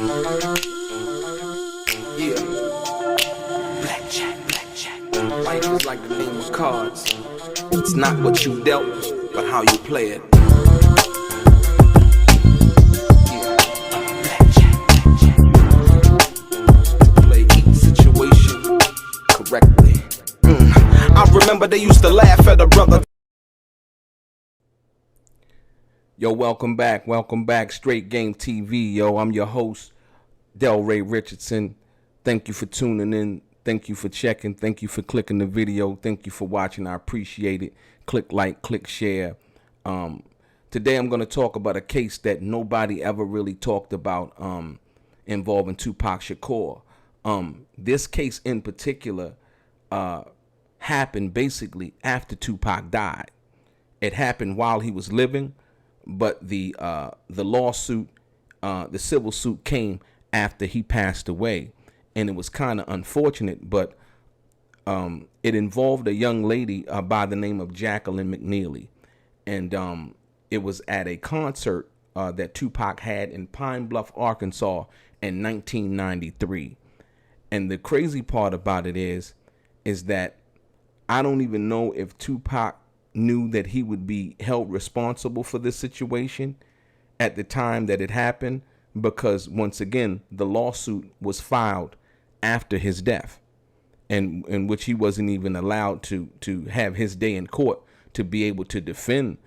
Yeah. Blackjack. Life is like the game of cards. It's not what you dealt, but how you play it. Yeah. Blackjack. To play each situation correctly. I remember they used to laugh at a brother. Yo, welcome back. StraightGameTV. Yo, I'm your host, Delray Richardson. Thank you for tuning in. Thank you for checking. Thank you for clicking the video. Thank you for watching. I appreciate it. Click like, click share. Today I'm going to talk about a case that nobody ever really talked about involving Tupac Shakur. This case in particular happened basically after Tupac died. It happened while he was living, but the lawsuit, the civil suit came after he passed away. And it was kind of unfortunate, but it involved a young lady by the name of Jacqueline McNeely. And it was at a concert that Tupac had in Pine Bluff, Arkansas in 1993. And the crazy part about it is that I don't even know if Tupac knew that he would be held responsible for this situation at the time that it happened, because once again, the lawsuit was filed after his death, and in which he wasn't even allowed to have his day in court to be able to defend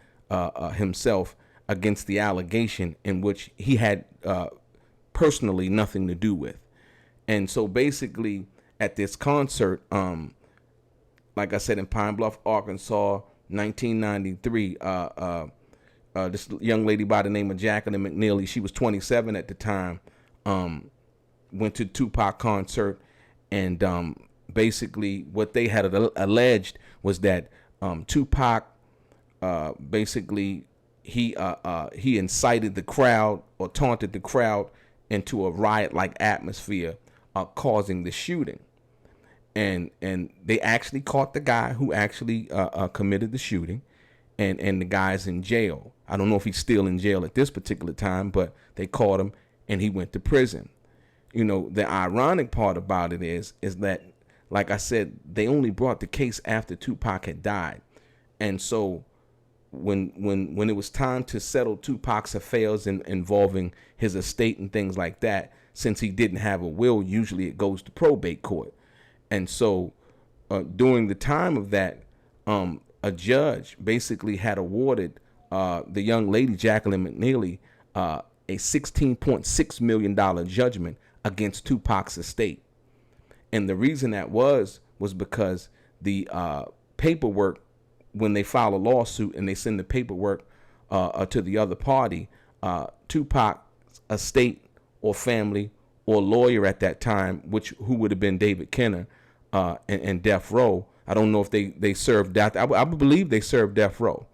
himself against the allegation in which he had personally nothing to do with. And so basically at this concert, like I said, in Pine Bluff, Arkansas, 1993, this young lady by the name of Jacqueline McNeely, she was 27 at the time, went to Tupac concert, and basically what they had alleged was that Tupac basically he incited the crowd or taunted the crowd into a riot-like atmosphere, causing the shooting. And they actually caught the guy who actually committed the shooting, and the guy's in jail. I don't know if he's still in jail at this particular time, but they caught him and he went to prison. You know, the ironic part about it is that, like I said, they only brought the case after Tupac had died. And so when it was time to settle Tupac's affairs involving his estate and things like that, since he didn't have a will, usually it goes to probate court. And so during the time of that, a judge basically had awarded the young lady, Jacqueline McNeely, a $16.6 million judgment against Tupac's estate. And the reason that was because the paperwork, when they file a lawsuit and they send the paperwork to the other party, Tupac's estate or family or lawyer at that time, who would have been David Kenner and Death Row. I don't know if they served that. I believe they served Death Row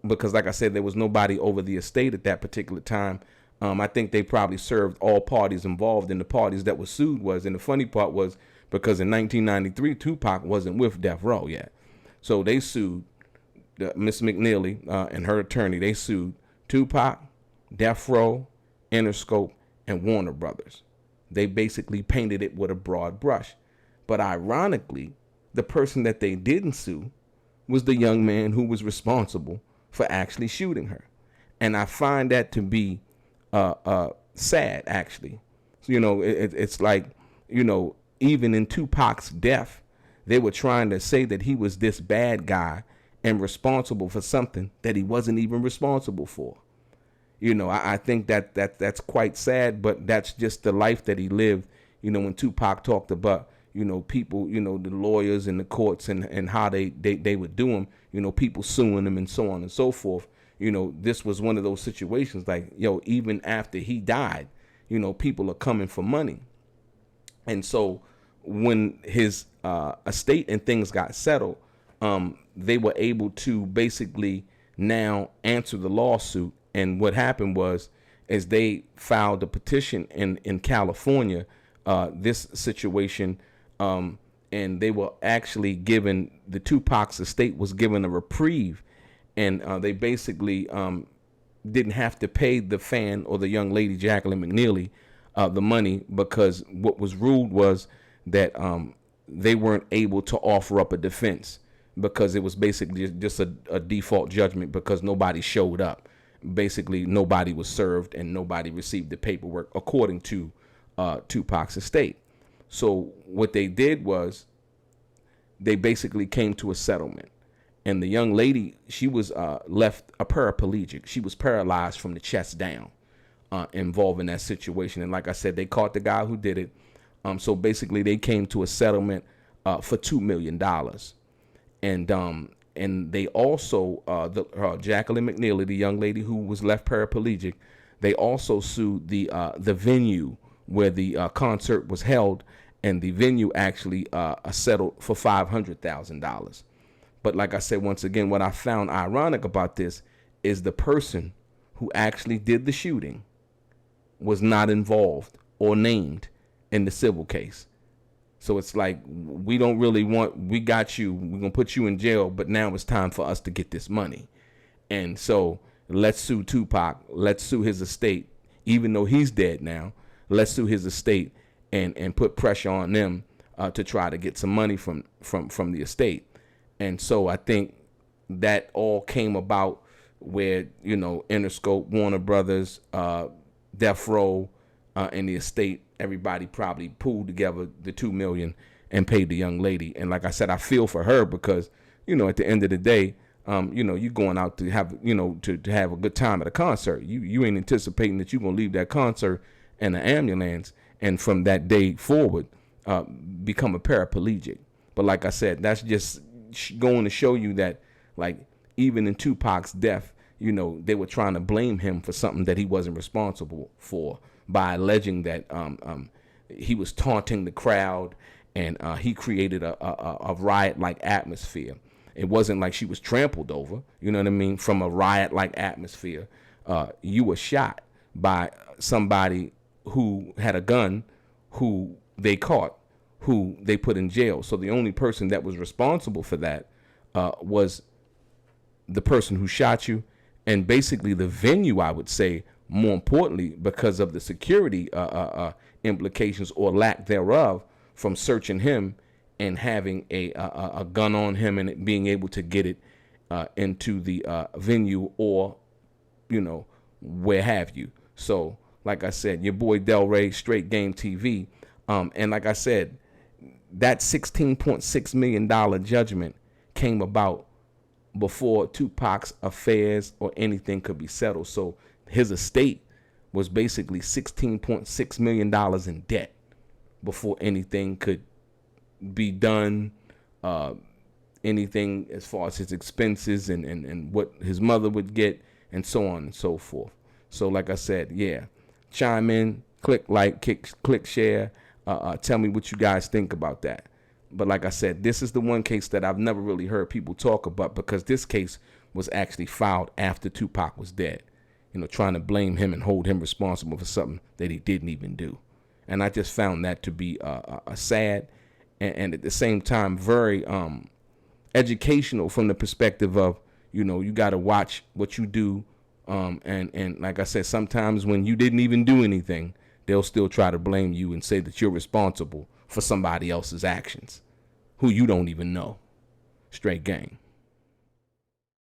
because, like I said, there was nobody over the estate at that particular time. I think they probably served all parties involved, and the parties that were sued was, and the funny part was, because in 1993, Tupac wasn't with Death Row yet. So they sued Miss McNeely and her attorney. They sued Tupac, Death Row, Interscope, and Warner Brothers. They basically painted it with a broad brush. But ironically, the person that they didn't sue was the young man who was responsible for actually shooting her. And I find that to be sad, actually. So, you know, it's like, you know, even in Tupac's death, they were trying to say that he was this bad guy and responsible for something that he wasn't even responsible for. You know, I think that's quite sad, but that's just the life that he lived. You know, when Tupac talked about, you know, people, you know, the lawyers and the courts and how they would do him, you know, people suing him and so on and so forth. You know, this was one of those situations like, yo, even after he died, you know, people are coming for money. And so when his estate and things got settled, they were able to basically now answer the lawsuit. And what happened is they filed a petition in California, this situation, and they were actually given, the Tupac's estate was given a reprieve, and they basically didn't have to pay the fan or the young lady, Jacqueline McNeely, the money, because what was ruled was that they weren't able to offer up a defense, because it was basically just a default judgment, because nobody showed up. Basically, nobody was served and nobody received the paperwork according to Tupac's estate. So what they did was they basically came to a settlement. And the young lady, she was left a paraplegic. She was paralyzed from the chest down, involved in that situation. And like I said, they caught the guy who did it. So basically, they came to a settlement for $2 million. And they also, Jacqueline McNeely, the young lady who was left paraplegic, they also sued the venue where the concert was held, and the venue actually settled for $500,000. But like I said, once again, what I found ironic about this is the person who actually did the shooting was not involved or named in the civil case. So it's like, we don't really we got you, we're going to put you in jail, but now it's time for us to get this money. And so let's sue Tupac, let's sue his estate, even though he's dead now, let's sue his estate and put pressure on them to try to get some money from the estate. And so I think that all came about where, Interscope, Warner Brothers, Death Row, and the estate, everybody probably pooled together the $2 million and paid the young lady. And like I said, I feel for her because, at the end of the day, you going out to have, to have a good time at a concert. You ain't anticipating that you're going to leave that concert in an ambulance and from that day forward become a paraplegic. But like I said, that's just going to show you that, like, even in Tupac's death, they were trying to blame him for something that he wasn't responsible for by alleging that he was taunting the crowd and he created a riot-like atmosphere. It wasn't like she was trampled over, you know what I mean? From a riot-like atmosphere, you were shot by somebody who had a gun, who they caught, who they put in jail. So the only person that was responsible for that was the person who shot you, and basically the venue, I would say, more importantly, because of the security implications or lack thereof from searching him and having a gun on him and it being able to get it into the venue or, where have you. So, like I said, your boy Delray, StraightGameTV. And like I said, that $16.6 million judgment came about before Tupac's affairs or anything could be settled. So his estate was basically $16.6 million in debt before anything could be done, anything as far as his expenses and what his mother would get and so on and so forth. So like I said, yeah, chime in, click like, click share, tell me what you guys think about that. But like I said, this is the one case that I've never really heard people talk about, because this case was actually filed after Tupac was dead, trying to blame him and hold him responsible for something that he didn't even do. And I just found that to be a sad and at the same time very educational from the perspective of, you got to watch what you do. And like I said, sometimes when you didn't even do anything, they'll still try to blame you and say that you're responsible for somebody else's actions who you don't even know. Straight game.